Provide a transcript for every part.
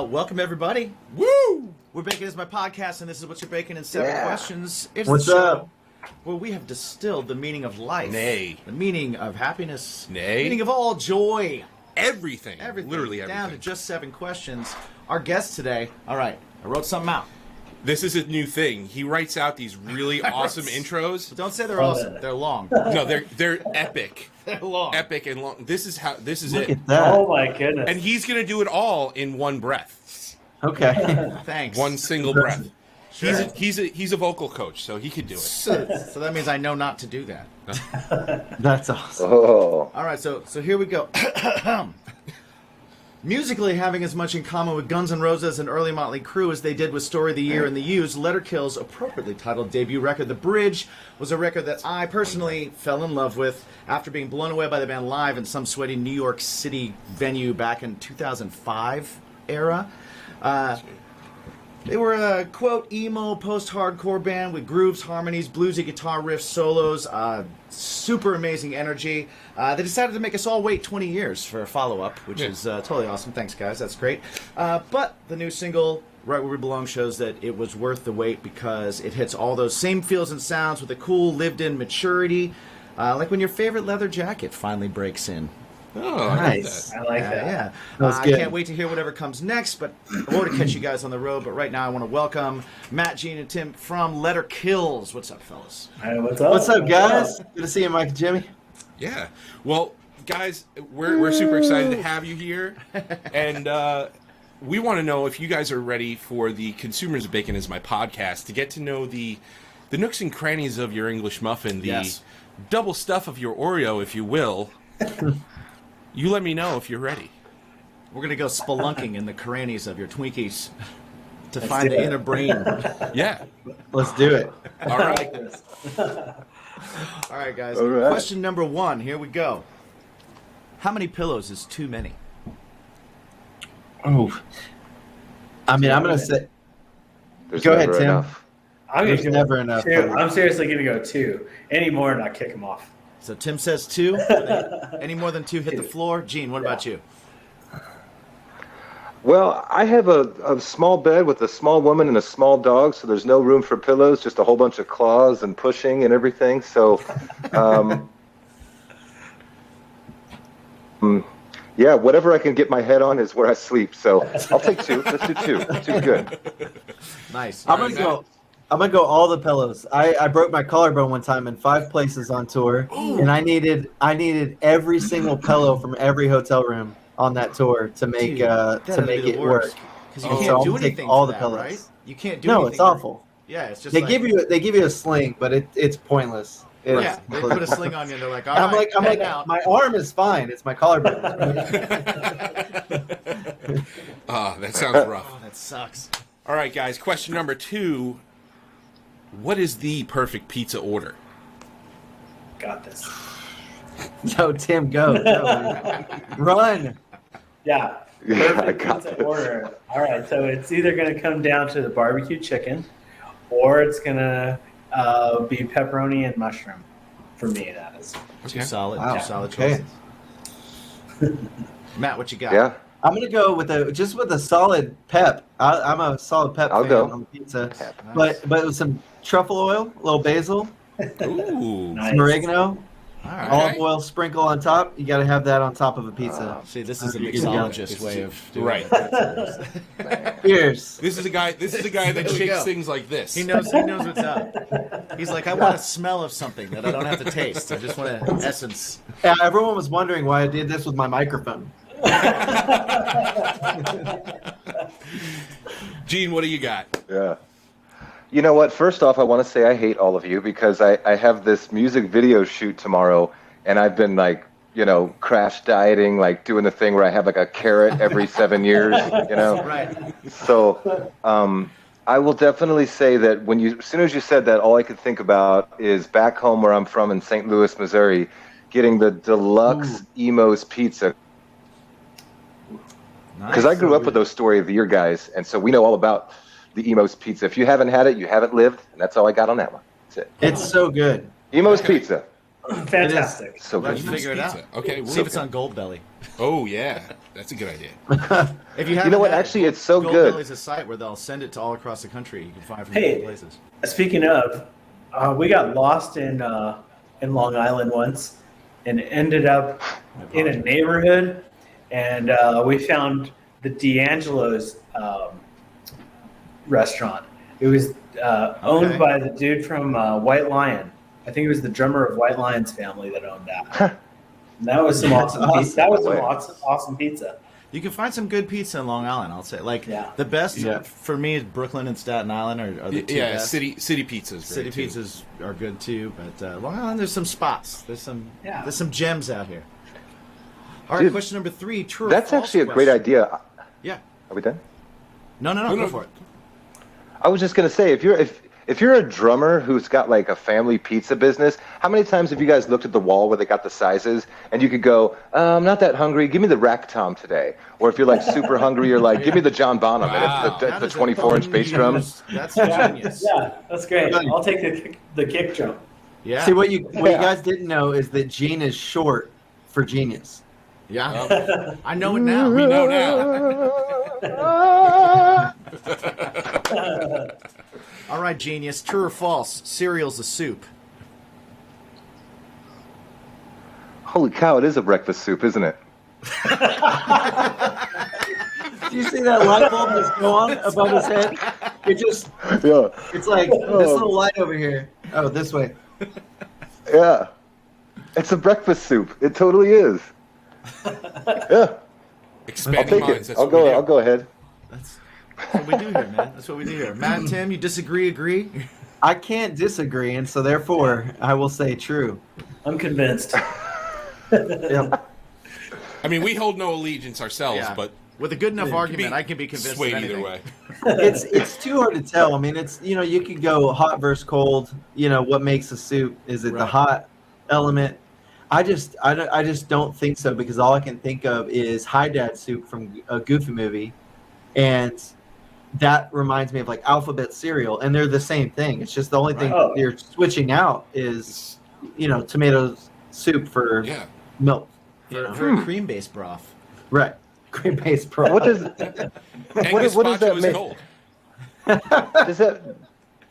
Welcome everybody. Woo! We're Baking is my podcast, and this is What You're Baking in 7 Questions. It's What's the show up? where we have distilled the meaning of life. Nay. The meaning of happiness. Nay. The meaning of all joy. Everything. Everything. Literally everything. Down to just 7 questions. Our guest today, all right, I wrote something out. This is a new thing. He writes out these really awesome intros. Don't say they're awesome. They're long. No, they're epic. They're long. Epic and long. This is Look it. at that. Oh my goodness. And he's going to do it all in one breath. Okay. Thanks. One single breath. Sure. He's a vocal coach, so he could do it. So that means I know not to do that. That's awesome. Oh, All right, so here we go. Musically having as much in common with Guns N' Roses and early Motley Crue as they did with Story of the Year and The Used, Letter Kill's appropriately titled debut record, The Bridge, was a record that I personally fell in love with after being blown away by the band live in some sweaty New York City venue back in 2005 era. They were a, quote, emo post-hardcore band with grooves, harmonies, bluesy guitar riffs, solos, super amazing energy. They decided to make us all wait 20 years for a follow-up, which is totally awesome. Thanks, guys. That's great. But the new single, Right Where We Belong, shows that it was worth the wait because it hits all those same feels and sounds with a cool, lived-in maturity, like when your favorite leather jacket finally breaks in. Oh, Nice. I like that. Yeah. That's I good. can't wait to hear whatever comes next, or to catch you guys on the road. But right now, I want to welcome Matt, Gene, and Tim from Letter Kills. What's up, fellas? Hey, what's up? What's up, guys? Good to see you, Mike and Jimmy. Yeah. Well, guys, we're super excited to have you here. And we want to know if you guys are ready for the Consumers of Bacon is My podcast to get to know the nooks and crannies of your English muffin, the Yes. double stuff of your Oreo, if you will. You let me know if you're ready. We're going to go spelunking in the crannies of your Twinkies to find the inner brain. Yeah. Let's do it. All I right. like this. All right, guys. All right. Question number 1. Here we go. How many pillows is too many? Oh. I mean, I'm going to say, there's Go ahead, never Tim. enough. I'm There's gonna go never enough. 2. I'm seriously going to go 2. Any more and I kick him off. So Tim says 2. Any more than 2 hit the floor. Gene, what about you? Well, I have a small bed with a small woman and a small dog, so there's no room for pillows, just a whole bunch of claws and pushing and everything. So, yeah, whatever I can get my head on is where I sleep. So I'll take 2. Let's do 2. 2's good. Nice. I'm gonna go all the pillows. I broke my collarbone one time in 5 places on tour, and I needed every single pillow from every hotel room on that tour to make it work. Because you Oh. can't So I'm do gonna take anything all for the that, pillows. right? You can't do No, anything. it's awful. Yeah, it's just They like, give you a sling, but it's pointless. It's Yeah, they put a sling on you and they're like, all And right, I'm like, out. my arm is fine. It's my collarbone. Ah, that sounds rough. Oh, that sucks. All right, guys. Question number 2. What is the perfect pizza order? Got this. Yo, Tim, go. Run. Yeah. Yeah, I Perfect got pizza this. order. All right, so it's either going to come down to the barbecue chicken, or it's going to be pepperoni and mushroom. For me, that is. Two solid, Wow. two solid Okay. choices. Matt, what you got? Yeah. I'm gonna go with a solid pep. I'm a solid pep I'll fan go. on the pizza, Pep. Nice. but with some truffle oil, a little basil, Ooh. Nice. some oregano, All right. olive oil sprinkle on top. You got to have that on top of a pizza. See, this is a You're good to go. mixologist way of doing Right. it. Cheers. This is a guy that There we shakes go. things like this. He knows what's up. He's like, I want a smell of something that I don't have to taste. I just want an essence. Yeah, everyone was wondering why I did this with my microphone. Gene, what do you got? Yeah. You know what? First off, I want to say I hate all of you because I have this music video shoot tomorrow, and I've been like, crash dieting, like doing the thing where I have like a carrot every 7 years, Right. So I will definitely say that as soon as you said that, all I could think about is back home where I'm from in St. Louis, Missouri, getting the deluxe Emo's pizza. Because I grew up with those Story of the Year guys, and so we know all about the Emo's pizza. If you haven't had it, you haven't lived, and that's all I got on that one. That's it. It's so good. Emo's pizza. Fantastic. So Glad good. you figure it out. Pizza. Okay, See if it's on Goldbelly. Oh yeah, that's a good idea. If you, You know what? Actually, it's so good. Goldbelly's a site where they'll send it to all across the country. You can find from Hey. different places. Speaking of, we got lost in Long Island once, and ended up in a neighborhood, and we found the D'Angelo's restaurant. It was owned by the dude from White Lion. I think it was the drummer of White Lion's family that owned that. And that was some awesome pizza. That was some awesome pizza. You can find some good pizza in Long Island. I'll say, the best for me is Brooklyn and Staten Island are the two best. city pizzas. City pizzas are good too, but Long Island, there's some spots. There's some gems out here. All right, Dude, question number 3. True or That's false actually a great question. idea. Yeah. Are we done? No, go for it. I was just gonna say, if you're a drummer who's got like a family pizza business, how many times have you guys looked at the wall where they got the sizes, and you could go, I'm not that hungry, give me the Rack Tom today. Or if you're like super hungry, you're like, give me the John Bonham, Wow. and it's the 24-inch bass drum. That's genius. Yeah, that's great. I'll take the kick drum. Yeah. See, what you guys didn't know is that Gene is short for genius. Yeah. I know it now. We know now. All right, genius. True or false? Cereal's a soup. Holy cow, it is a breakfast soup, isn't it? Do you see that light bulb just go on above his head? Yeah. It's like this little light over here. Oh, this way. Yeah. It's a breakfast soup. It totally is. Yeah. I'll Expanding take minds. it. That's what we do. I'll go ahead. That's what we do here, man. That's what we do here. Matt and Tim, you disagree, agree? I can't disagree, and so therefore I will say true. I'm convinced. Yeah. I mean, we hold no allegiance ourselves, Yeah. but With a good enough argument, be I can be convinced swayed of anything. either way. It's too hard to tell. I mean, it's you could go hot versus cold. What makes a soup? Is it the Right. hot element? I just don't think so, because all I can think of is Hi Dad soup from a Goofy movie, and that reminds me of like alphabet cereal, and they're the same thing. It's just the only thing Oh. you're switching out is tomato soup for milk. For a cream-based broth. Right. Cream based broth. What does Angus what does that Pacho is mean? cold.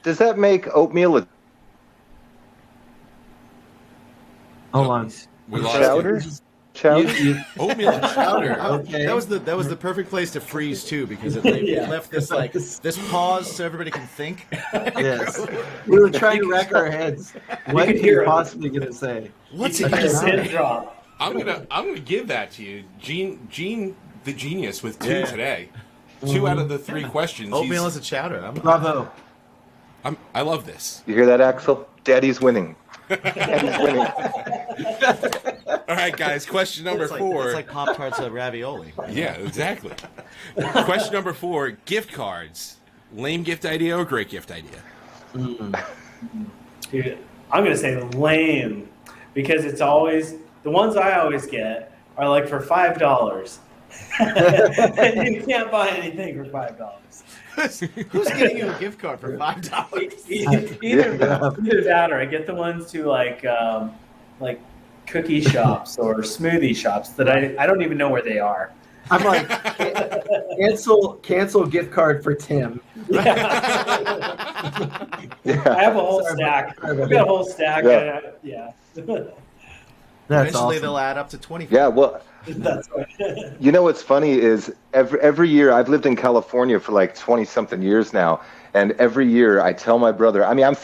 does that make oatmeal a Hold on. We lost chowder? you. Chowder? Oatmeal and chowder. Okay. That was the perfect place to freeze too, because it left this this pause so everybody can think. Yes. We were trying to rack our heads. What could are hear you it. possibly going to say? What's You it can gonna just say? drop. I'm gonna give that to you, Gene the genius with 2 Yeah. today. 2 out of the 3 questions. Oatmeal is a chowder. Bravo. I love this. You hear that, Axel? Daddy's winning. Daddy's winning. All right, guys. Question number 4. It's like Pop-Tarts of ravioli. Yeah, exactly. Question number 4: gift cards. Lame gift idea or great gift idea? Dude, I'm gonna say lame, because it's always the ones I always get are like for $5, and you can't buy anything for $5. Who's getting you a gift card for $5? Either that, or I get the ones to like cookie shops or smoothie shops that I don't even know where they are. I'm like, cancel gift card for Tim. I have a whole stack. I've got a whole stack. Yeah. That's Eventually awesome. they'll add up to 25. Yeah, well, That's right. you know what's funny is every year I've lived in California for like 20-something years now, and every year I tell my brother, I mean, I'm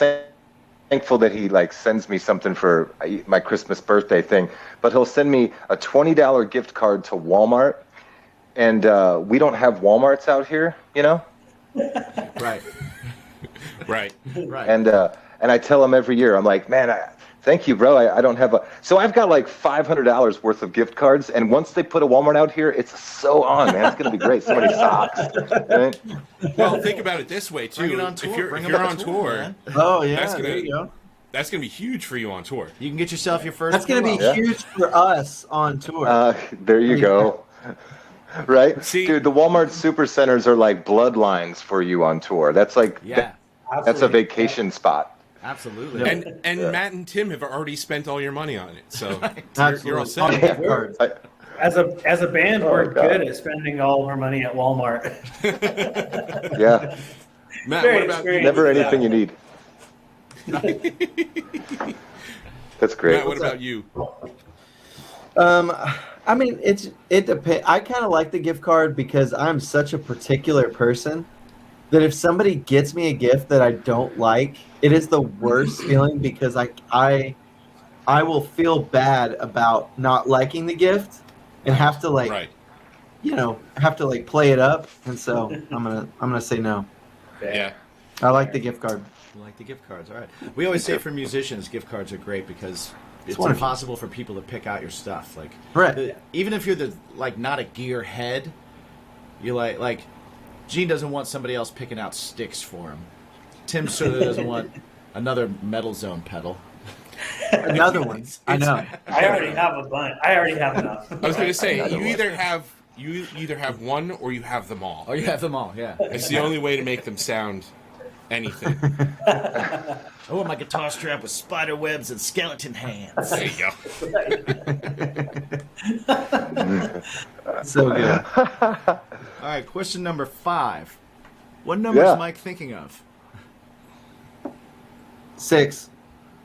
thankful that he like sends me something for my Christmas birthday thing, but he'll send me a $20 gift card to Walmart, and we don't have Walmarts out here, Right. Right. Right. and I tell him every year, I'm like, man, thank you, bro. I don't have so I've got like $500 worth of gift cards, and once they put a Walmart out here, it's so on, man. It's gonna be great. So many socks, right? Well, think about it this way too. Bring it on tour. If you're, Bring if them you're on on tour, tour, man. Oh yeah, That's gonna- there you go. that's going to be huge for you on tour. You can get yourself your first. That's going to be pillow. huge for us on tour. There you go. Right, See- dude. The Walmart supercenters are like bloodlines for you on tour. That's like Yeah. that's a vacation spot Absolutely. And Matt and Tim have already spent all your money on it, so you're all On set. gift cards. As a band, Oh, we're God. good at spending all of our money at Walmart. Yeah. Matt, Very what about you? experienced. Never anything you need. That's great. Matt, what about you? I mean, it depends. I kind of like the gift card because I'm such a particular person that if somebody gets me a gift that I don't like, it is the worst feeling because I will feel bad about not liking the gift and have to Right. play it up, and so I'm gonna say no. Yeah. I like the gift card. You like the gift cards, all right. We always say for musicians, gift cards are great because it's wonderful. impossible for people to pick out your stuff. Like, Right. even if you're not a gear head, you like Gene doesn't want somebody else picking out sticks for him. Tim certainly doesn't want another Metal Zone pedal. Another one. I know. I already have a bunch. I already have enough. I was going to say Another you one. either have one or you have them all. Oh, you have them all, yeah. It's the only way to make them sound anything. I want my guitar strap with spider webs and skeleton hands. There you go. So good. All right, question number 5. What number Yeah. is Mike thinking of? 6.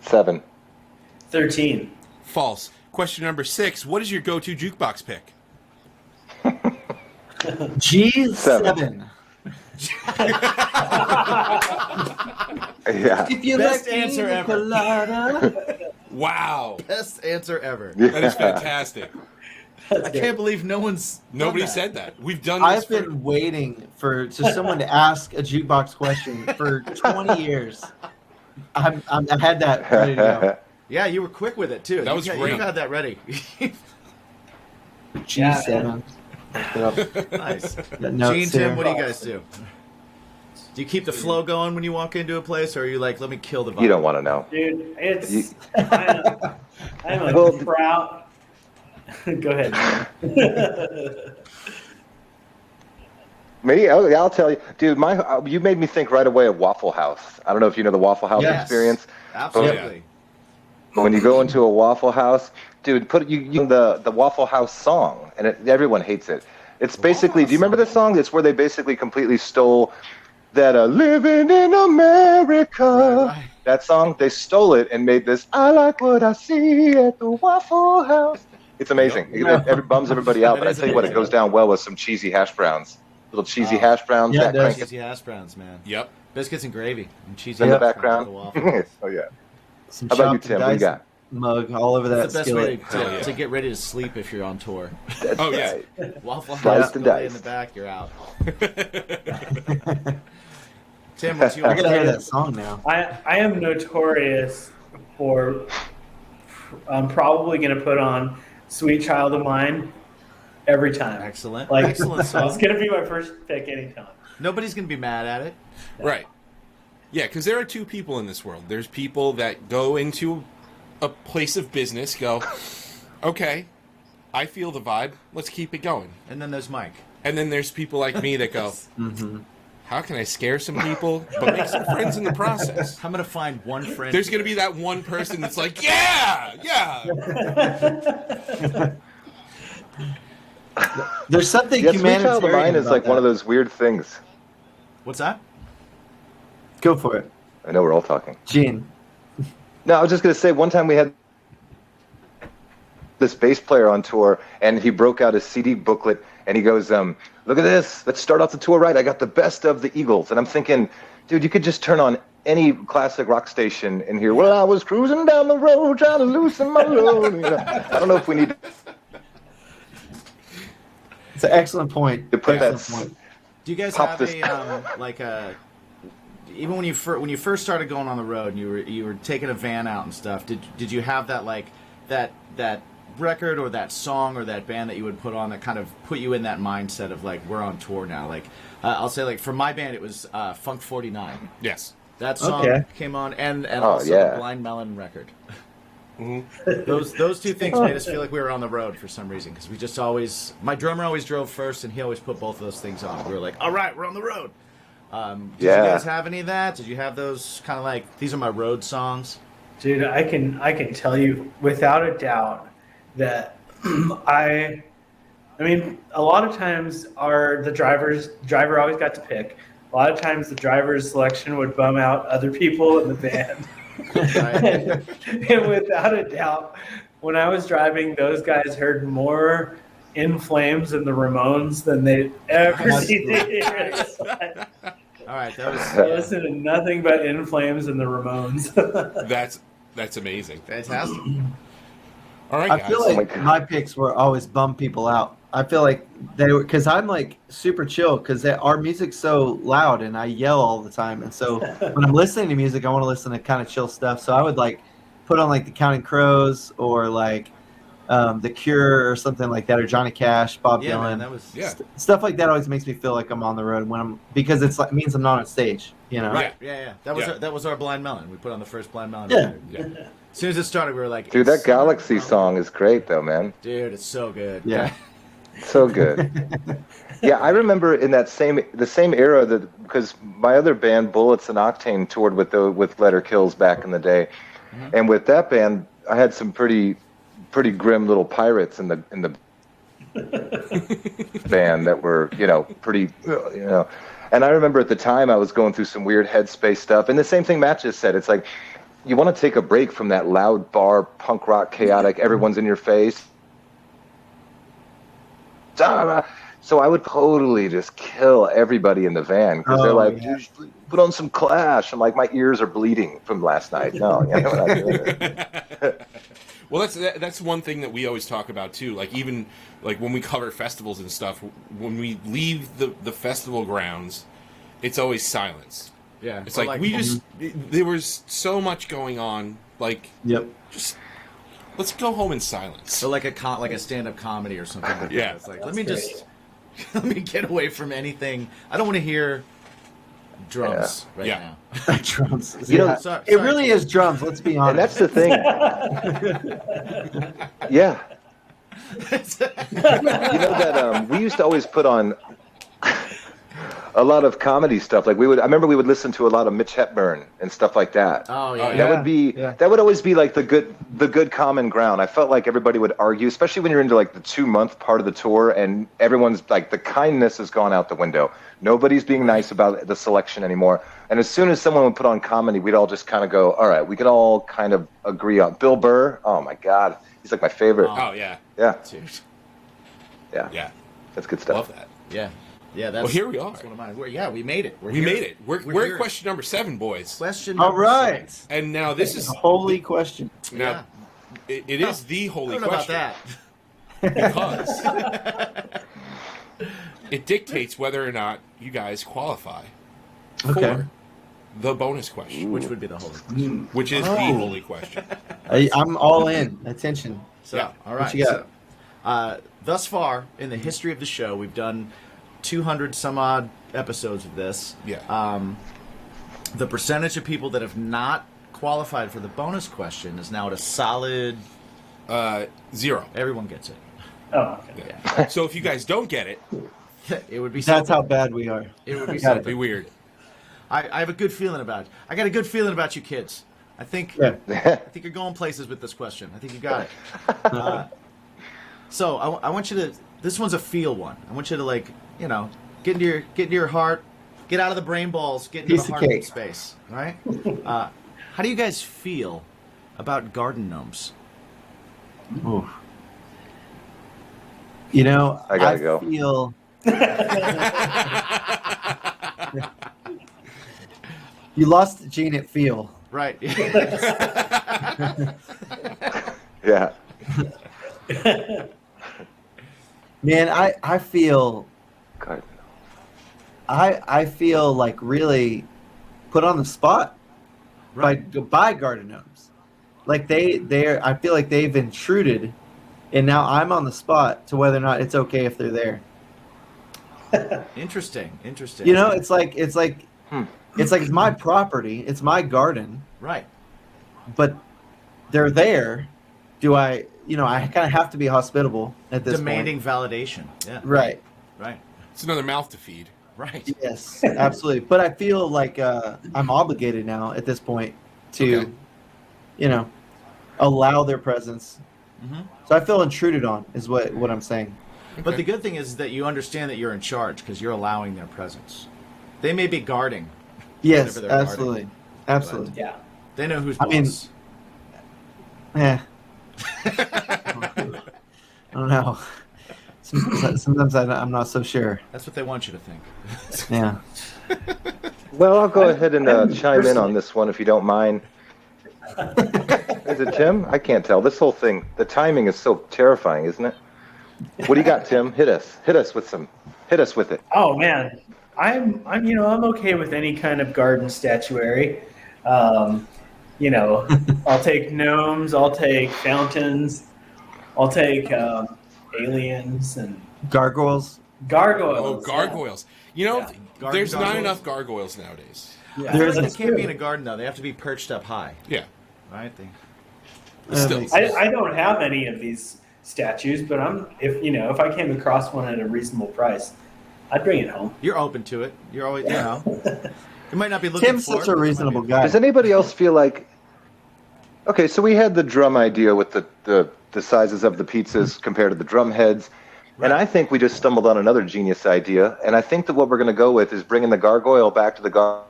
7. 13. False. Question number 6. What is your go-to jukebox pick? G7. Yeah. If you Best like answer pina ever. colada. Wow. Best answer ever. That is fantastic. I can't believe no one's done Nobody that. said that. We've done this I've been waiting for someone to ask a jukebox question for 20 years. I had that ready to go. Yeah, you were quick with it too. That was great. You had that ready. G7. Nice. No, Gene, Tim, what do you guys do? Do you keep the flow going when you walk into a place, or are you like, let me kill the vibe? You don't want to know. Dude, You- I'm a Well, proud. Go ahead. Me? Oh, yeah, I'll tell you, dude. You made me think right away of Waffle House. I don't know if you know the Waffle House Yes. experience. Absolutely. When you go into a Waffle House, dude, put the Waffle House song, and everyone hates it. It's basically, do you remember the song? It's where they basically completely stole that "Living in America." Right. That song, they stole it and made this. I like what I see at the Waffle House. It's amazing. It bums everybody out, That but I is tell you what, it amazing. goes down well with some cheesy hash browns. Little cheesy hash browns. Yeah, that it does. crank Cheesy hash browns, man. Yep. Biscuits and gravy and cheesy in the hash browns background. with the waffle. Oh yeah. Some How about you, chopped Tim? What do you dice got? mug all over that That's the best way skillet. Oh, yeah. to get ready to sleep if you're on tour. That's Oh, yeah. right. Waffle Sliced House, and go lay in diced. the back, you're out. Tim, what's I yours? gotta hear that song now. I am notorious for I'm probably going to put on Sweet Child of Mine every time. Excellent. Like, Excellent It's song. going to be my first pick anytime. Nobody's going to be mad at it. Right. Yeah, because there are two people in this world. There's people that go into a place of business, go, okay, I feel the vibe, let's keep it going. And then there's Mike. And then there's people like me that go, Mm-hmm. how can I scare some people, but make some friends in the process? I'm going to find one friend. There's going to be that one person that's like, yeah. There's something Yeah, Sweet Child of Mine humanitarian is about like one of that. those weird things. What's that? Go for it, I know we're all talking. Gene. No, I was just gonna say one time we had this bass player on tour, and he broke out a CD booklet, and he goes, "Look at this. Let's start off the tour right. I got the best of the Eagles." And I'm thinking, dude, you could just turn on any classic rock station and hear, "Well, I was cruising down the road trying to loosen my load." You know, I don't know if we need It's an excellent point. to put that. Excellent point. Do you guys Pop have this- even when you first started going on the road and you were taking a van out and stuff? Did you have that like that record or that song or that band that you would put on that kind of put you in that mindset of like we're on tour now? Like I'll say like for my band it was Funk 49. Yes. That song Okay. came on and Oh, also yeah. the Blind Melon record. Mm-hmm. Those two things made us feel like we were on the road for some reason because we just always my drummer always drove first and he always put both of those things on. We were like, all right, we're on the road. Did you Yeah. guys have any of that? Did you have those kind of like, these are my road songs? Dude, I can tell you without a doubt that I mean, a lot of times the driver always got to pick. A lot of times the driver's selection would bum out other people in the band. And without a doubt, when I was driving, those guys heard more In Flames and the Ramones than they'd ever seen hear. All right, that was I listened to nothing but In Flames and the Ramones. That's amazing. fantastic. All right, I guys. feel like my picks were always bum people out. I feel like they were, because I'm like super chill because our music's so loud and I yell all the time. And so when I'm listening to music, I want to listen to kind of chill stuff. So I would like put on like the Counting Crows or like The Cure or something like that, or Johnny Cash, Bob Yeah, Dylan. man, that was Stuff like that always makes me feel like I'm on the road when I'm, because it's like, it means I'm not on stage, you know? right. Yeah. That was Yeah. That was our Blind Melon. We put on the first Blind Melon. Yeah. record. Yeah. As soon as it started, we were like, Dude, that "It's Galaxy summer." song is great, though, man. Dude, it's so good. Yeah. So good. Yeah, I remember in the same era that, because my other band, Bullets and Octane, toured with Letter Kills back in the day, and with that band, I had some pretty grim little pirates in the band that were pretty. And I remember at the time I was going through some weird headspace stuff, and the same thing Matt just said. It's like you want to take a break from that loud bar punk rock chaotic. Everyone's in your face. So I would totally just kill everybody in the van because they're like, yeah. "Dude, put on some Clash." I'm like, my ears are bleeding from last night. No, we're not doing it. Well, that's one thing that we always talk about too. Like even like when we cover festivals and stuff, when we leave the festival grounds, it's always silence. Yeah. It's Or like there was so much going on. Like Yep. just let's go home in silence. So like a stand-up comedy or something like Yeah. that. It's like, let me get away from anything. I don't want to hear drums right Yeah. now. Drums. You know, Sorry, It really is drums, let's be And honest. that's the thing. Yeah. You know that we used to always put on a lot of comedy stuff. Like I remember we would listen to a lot of Mitch Hepburn and stuff like that. Oh yeah. That would always be like the good common ground. I felt like everybody would argue, especially when you're into like the 2-month part of the tour and everyone's like the kindness has gone out the window. Nobody's being nice about the selection anymore. And as soon as someone would put on comedy, we'd all just kind of go, all right, we could all kind of agree on Bill Burr. Oh my God. He's like my favorite. Oh yeah. Yeah. Dude. Yeah. Yeah. That's good stuff. Love that. Yeah. Yeah. That's, Well, here we are. That's one of mine. We made it. We made it. We're here. at question number 7, boys. Question. All number right. 6. And now this is Holy question. now it is the I holy don't know about question that. because it dictates whether or not you guys qualify for Okay. the bonus question, Which would be the holy. which is the holy question. I'm all in. Attention. So, Yeah. all right. What you got? So, thus far in the history of the show, we've done 200 some odd episodes of this. Yeah. The percentage of people that have not qualified for the bonus question is now at a solid. 0. Everyone gets it. Oh, okay. Yeah. So if you guys don't get it, It would be. That's something. how bad we are. It would be Got it. something. it'd be weird. I have a good feeling about it. I got a good feeling about you kids. I think. Yeah. I think you're going places with this question. I think you got it. So I want you to. This one's a feel one. I want you to like get into your heart, get out of the brain balls, get into Piece the of heart cake. space. All right. How do you guys feel about garden gnomes? Ooh. You know, I gotta go. feel. You lost Gene at feel. Right. Yeah. Man, I feel God. I feel like really put on the spot Right. by garden gnomes. Like I feel like they've intruded, and now I'm on the spot to whether or not it's okay if they're there. Interesting. You know, it's like it's my property, it's my garden, Right. but they're there. Do I? I kind of have to be hospitable at this Demanding validation. Yeah. point. Right. Right. It's another mouth to feed. Right. Yes, absolutely. But I feel like I'm obligated now at this point to, Okay. allow their presence. Mm-hmm. So I feel intruded on, is what I'm saying. But Okay. the good thing is that you understand that you're in charge because you're allowing their presence. They may be guarding. Yes, Whatever they're absolutely, guarding. absolutely. Yeah. They know who's I mean- boss. Yeah. I don't know. Sometimes I'm not so sure. That's what they want you to think. Yeah. Well, I'll go ahead and I'm chime in personally- on this one if you don't mind. Is it Tim? I can't tell. This whole thing, the timing is so terrifying, isn't it? What do you got, Tim? Hit us with it. Oh man, I'm okay with any kind of garden statuary. I'll take gnomes, I'll take fountains, I'll take aliens and Gargoyles. gargoyles. Oh, gargoyles. You know, Yeah. there's not Gargoyles. enough gargoyles nowadays. Yeah. I feel There like is they can't be in a garden though. They have to be perched up high, Yeah. right? Still. makes sense. I don't have any of these statues, but if I came across one at a reasonable price, I'd bring it home. You're open to it. You're always, you might not be looking Tim's for such it, a but you might reasonable be- guy. Does anybody else feel like? Okay, so we had the drum idea with the sizes of the pizzas compared to the drum heads, and I think we just stumbled on another genius idea. And I think that what we're going to go with is bringing the gargoyle back to the garden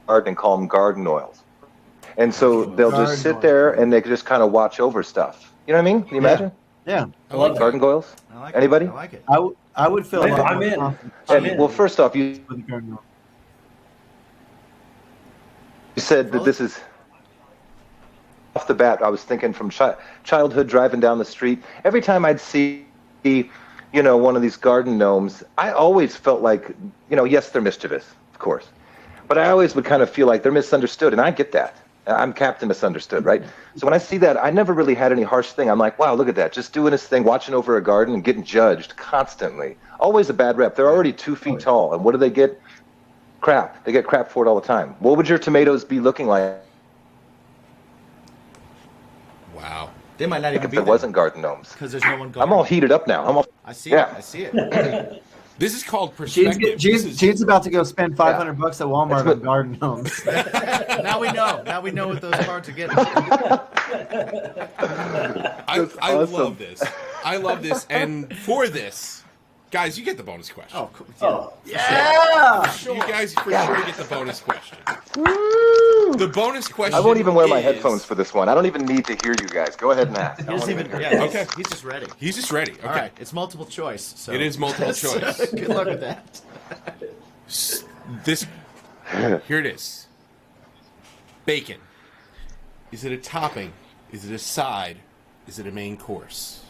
and call them garden oils. And so they'll just sit there and they can just kind of watch over stuff. You know what I mean? Can you imagine? Yeah. I like that. Garden goyles? I like Anybody? It. I like it. I would feel a lot I'm more in. confident I'm in. Well, first off, you with the gargoyle. said that this is off the bat. I was thinking from childhood driving down the street. Every time I'd see, one of these garden gnomes, I always felt like, yes, they're mischievous, of course, but I always would kind of feel like they're misunderstood, and I get that. I'm Captain Misunderstood, right? So when I see that, I never really had any harsh thing. I'm like, wow, look at that, just doing his thing, watching over a garden and getting judged constantly. Always a bad rep. They're already 2 feet tall, and what do they get? Crap. They get crap for it all the time. What would your tomatoes be looking like Wow. They might not even if be there there wasn't garden gnomes? because there's no one going. I'm all heated up now. I see Yeah. it. I see it. This is called perspective. Gene's about to go spend $500 at Walmart That's what- on garden gnomes. Now we know. Now we know what those cards are getting. I awesome. love this. I love this. And for this, guys, you get the bonus question. Oh, cool. Oh, Yeah. You guys for sure get the bonus question. The bonus question. I won't even wear my is- headphones for this one. I don't even need to hear you guys. Go ahead and ask. I He won't doesn't even even. hear Yeah. you. Okay. He's just ready. He's just ready. Okay. All right. It's multiple choice. So. It is multiple choice. Good luck with that. This. Here it is. Bacon. Is it a topping? Is it a side? Is it a main course?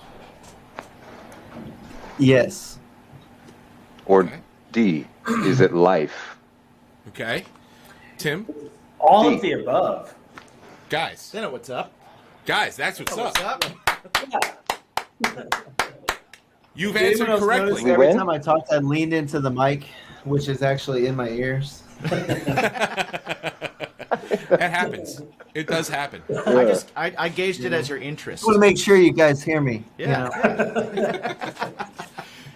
Yes. Or Okay. D, is it life? Okay. Tim? all of the above. Guys. They know what's up. Guys, that's what's up. What's up? You've Did answered anyone else notice correctly. We every win? time I talked, I leaned into the mic, which is actually in my ears. That happens. It does happen. I gauged it as your interest. I want to make sure you guys hear me. Yeah.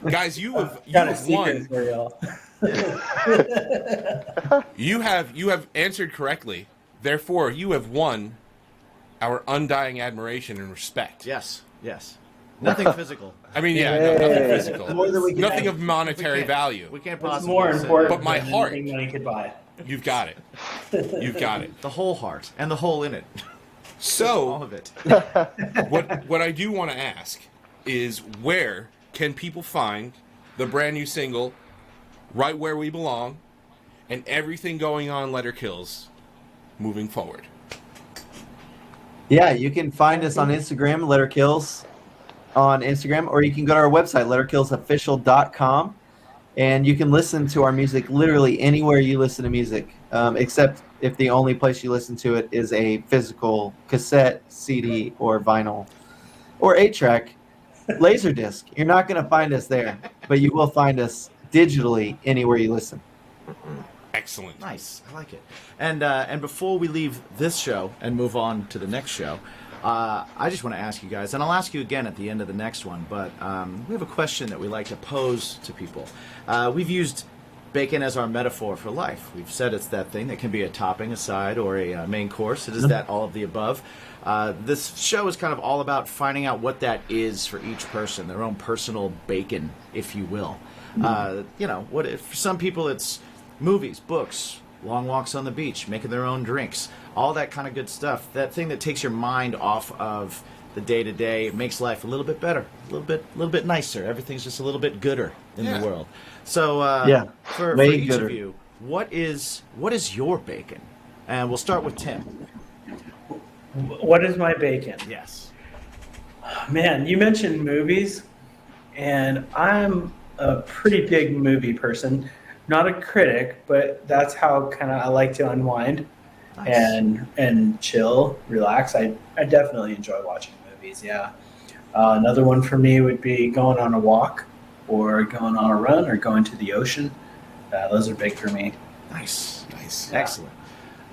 Guys, you have Got a secret won. for y'all. You have answered correctly. Therefore, you have won our undying admiration and respect. Yes. Yes. Nothing physical. I mean, yeah, no, nothing Yay. physical. More than we can Nothing say. of monetary can't- value. We can't It's possibly. more say important But my than heart. anything money could buy. You've got it. You've got it. the whole heart and the whole in it. All So, of it. what I do want to ask is where can people find the brand new single, Right Where We Belong, and everything going on Letter Kills moving forward? Yeah, you can find us on Instagram, Letter Kills on Instagram, or you can go to our website, letterkillsofficial.com, and you can listen to our music literally anywhere you listen to music, except if the only place you listen to it is a physical cassette, CD, or vinyl, or 8-track, Laserdisc. You're not going to find us there, but you will find us digitally anywhere you listen. Excellent. Nice. I like it. And before we leave this show and move on to the next show, I just want to ask you guys, and I'll ask you again at the end of the next one, but we have a question that we like to pose to people. We've used bacon as our metaphor for life. We've said it's that thing that can be a topping, a side, or a main course. It is that all of the above. This show is kind of all about finding out what that is for each person, their own personal bacon, if you will. For some people it's movies, books, long walks on the beach, making their own drinks, all that kind of good stuff. That thing that takes your mind off of the day-to-day, makes life a little bit better, a little bit nicer. Everything's just a little bit gooder in the world. So for each gooder. of you, what is your bacon? And we'll start with Tim. What is my bacon? Yes. Man, you mentioned movies, and I'm a pretty big movie person. Not a critic, but that's how kind of I like to unwind and chill, relax. I definitely enjoy watching movies. Yeah. Another one for me would be going on a walk, or going on a run, or going to the ocean. Those are big for me. Nice. Yeah. Excellent.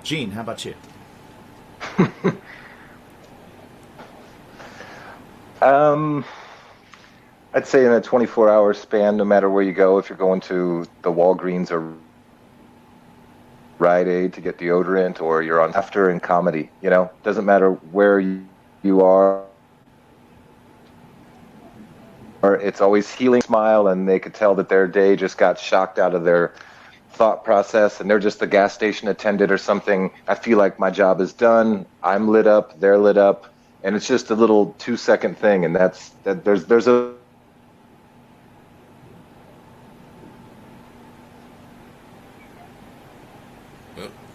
Gene, how about you? I'd say in a 24-hour span, no matter where you go, if you're going to the Walgreens or Rite Aid to get deodorant, or you're on after in comedy, doesn't matter where you are. Or it's always healing smile, and they could tell that their day just got shocked out of their thought process, and they're just a gas station attendant or something. I feel like my job is done. I'm lit up, they're lit up, and it's just a little 2-second thing, and there's a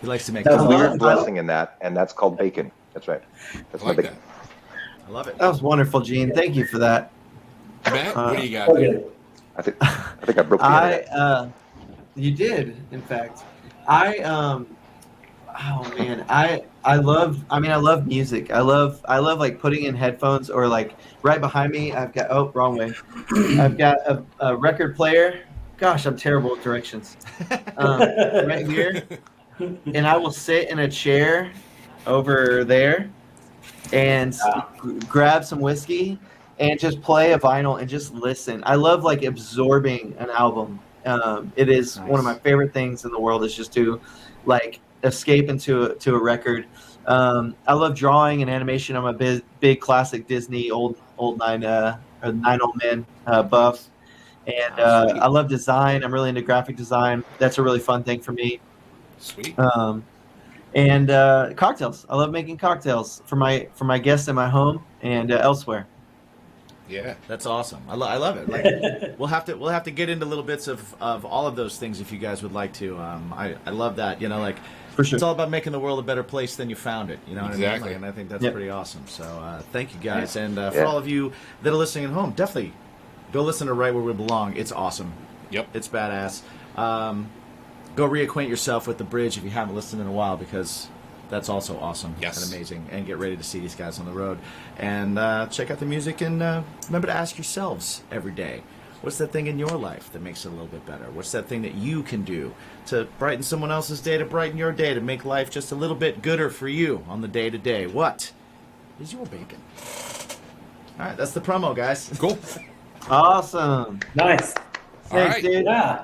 He likes to make That was comments. weird blessing in that, and that's called bacon. That's right. That's I my like bacon. that. I love it. That was wonderful, Gene. Thank you for that. Matt, what do you got? Okay. I think I broke the internet. You did, in fact. Oh man, I love music. I love like putting in headphones, or like right behind me I've got wrong way. I've got a record player. Gosh, I'm terrible with directions. Right here, and I will sit in a chair over there and grab some whiskey and just play a vinyl and just listen. I love like absorbing an album. It is one of my favorite things in the world, is just to like escape into a record. I love drawing and animation. I'm a big classic Disney old nine old men buff, and I love design. I'm really into graphic design. That's a really fun thing for me. Sweet. And cocktails. I love making cocktails for my guests in my home and elsewhere. Yeah. That's awesome. I love it. Like, we'll have to get into little bits of all of those things if you guys would like to. I love that. Like, For sure. it's all about making the world a better place than you found it. You know what I mean? Exactly. Like, and I think that's Yep. pretty awesome. So thank you guys, and for all of you that are listening at home, definitely go listen to Right Where We Belong. It's awesome. Yep. It's badass. Go reacquaint yourself with The Bridge if you haven't listened in a while, because that's also awesome Yes. and amazing. And get ready to see these guys on the road. And check out the music, and remember to ask yourselves every day, what's that thing in your life that makes it a little bit better? What's that thing that you can do to brighten someone else's day, to brighten your day, to make life just a little bit gooder for you on the day-to-day? What is your bacon? All right, that's the promo, guys. Cool. Awesome. Nice. All Thanks, right. dude. Yeah.